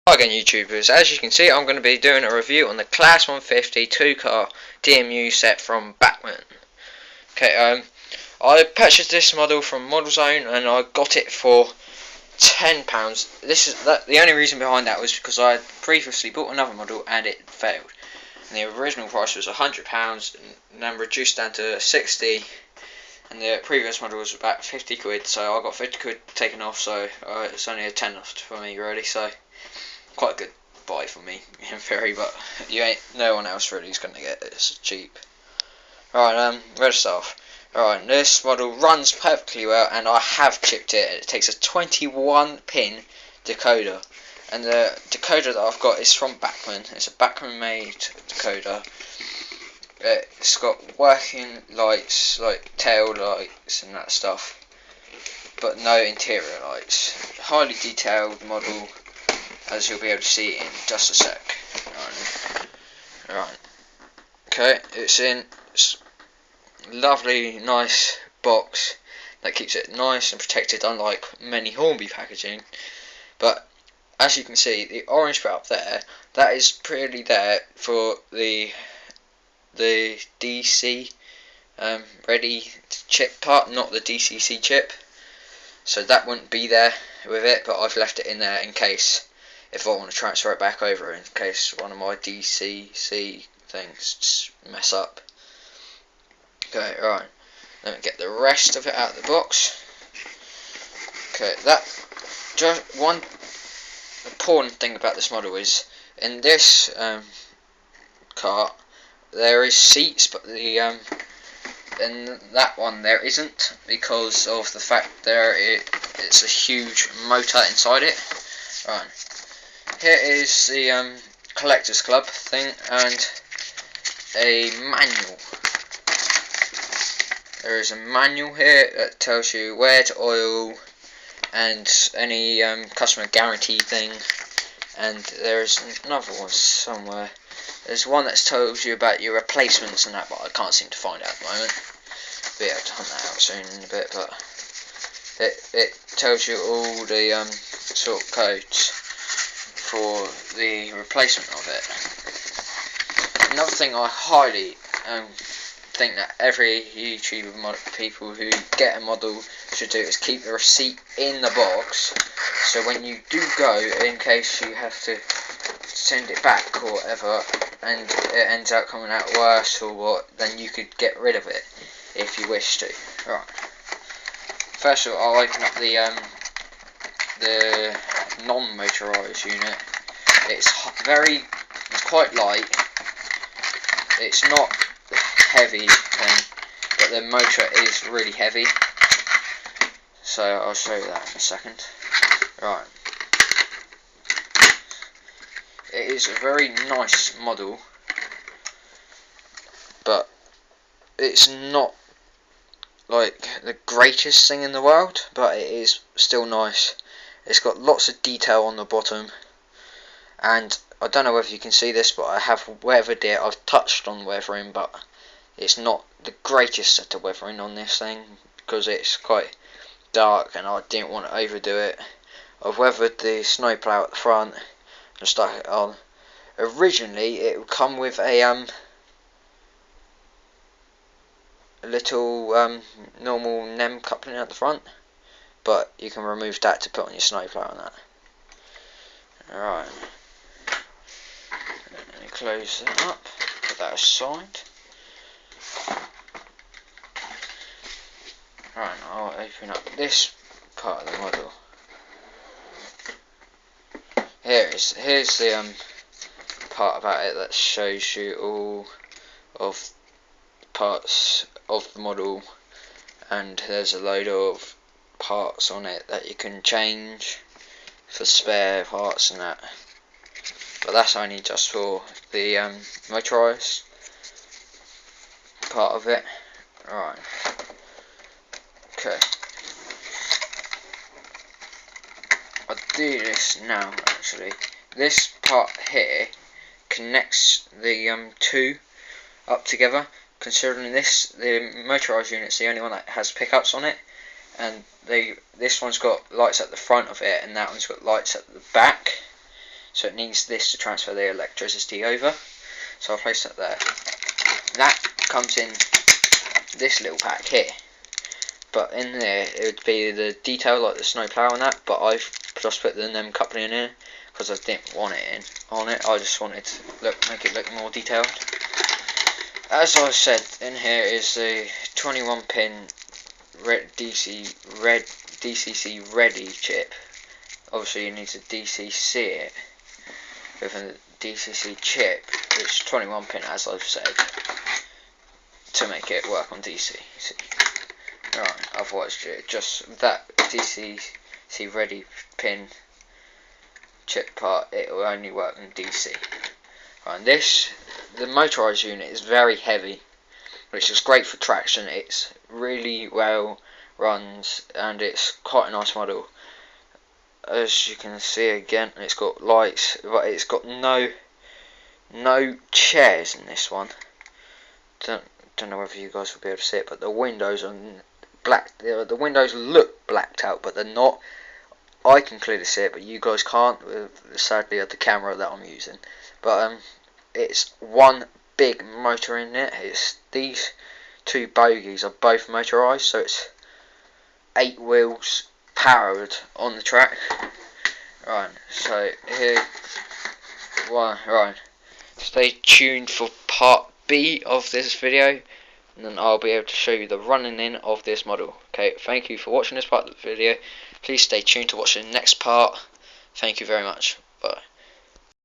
Hi again YouTubers, as you can see I'm going to be doing a review on the Class 150 2-car DMU set from Bachmann. Okay, I purchased this model from ModelZone and I got it for £10. The only reason behind that was because I had previously bought another model and it failed. And the original price was £100 and then reduced down to 60, and the previous model was about 50 quid, so I got 50 quid taken off, so it's only a 10 off for me really, so quite a good buy for me in theory, but no one else really is going to get it. It's cheap. Right, let's start off. Alright, this model runs perfectly well, and I have chipped it. It takes a 21 pin decoder, and the decoder that I've got is from Bachmann. It's a Bachmann made decoder. It's got working lights, like tail lights and that stuff, but no interior lights. Highly detailed model, as you'll be able to see in just a sec. Right. Okay, it's in lovely, nice box that keeps it nice and protected, unlike many Hornby packaging. But as you can see, the orange bit up there, that is purely there for the DC ready chip part, not the DCC chip. So that wouldn't be there with it, but I've left it in there in case, if I want to transfer it back over, in case one of my DCC things mess up. Okay, right. Let me get the rest of it out of the box. Okay, just one important thing about this model is, in this car there is seats, but in that one there isn't, because of the fact it's a huge motor inside it. Right. Here is the Collectors Club thing and a manual. There is a manual here that tells you where to oil and any customer guarantee thing, and there is another one somewhere. There's one that tells you about your replacements and that, but I can't seem to find it at the moment. Be able to hunt that out soon in a bit, but it tells you all the sort of codes for the replacement of it. Another thing I highly think that every YouTuber people who get a model should do is keep the receipt in the box, so when you do go, in case you have to send it back or whatever and it ends up coming out worse or what, then you could get rid of it if you wish to. Right. First of all, I'll open up the non-motorised unit. It's quite light. It's not heavy thing, but the motor is really heavy. So I'll show you that in a second. Right. It is a very nice model, but it's not like the greatest thing in the world, but it is still nice. It's got lots of detail on the bottom, and I don't know whether you can see this, but I have weathered it. I've touched on weathering, but it's not the greatest set of weathering on this thing because it's quite dark and I didn't want to overdo it. I've weathered the snowplow at the front and stuck it on. Originally it would come with a little normal NEM coupling at the front, but you can remove that to put on your snowplow and that. Alright, let me close that up, put that aside. Right, I'll open up this part of the model. Here's the part about it that shows you all of the parts of the model, and there's a load of parts on it that you can change for spare parts and that, but that's only just for the motorised part of it. Right. Okay. I'll do this now actually. This part here connects the two up together. Considering the motorised unit's the only one that has pickups on it, and this one's got lights at the front of it and that one's got lights at the back. so it needs this to transfer the electricity over. So I'll place that there. That comes in this little pack here, but in there it would be the detail like the snow plough and that, but I've just put the NEM coupling in here because I didn't want it on it. I just wanted to make it look more detailed. As I said, in here is the 21 pin DCC ready chip. Obviously you need to DCC it with a DCC chip, which is 21 pin as I've said, to make it work on DC. Right, otherwise just that DCC ready pin chip part, it will only work on DC. Right, the motorised unit is very heavy, which is great for traction. It's really well runs and it's quite a nice model. As you can see again, it's got lights, but it's got no chairs in this one. Don't know whether you guys will be able to see it, but the windows are black. The windows look blacked out, but they're not. I can clearly see it, but you guys can't, with sadly the camera that I'm using. But it's one big motor in it. It's these two bogies are both motorised, so it's 8 wheels powered on the track. Right, so here, right, stay tuned for part B of this video, and then I'll be able to show you the running in of this model. Okay, thank you for watching this part of the video. Please stay tuned to watch the next part. Thank you very much.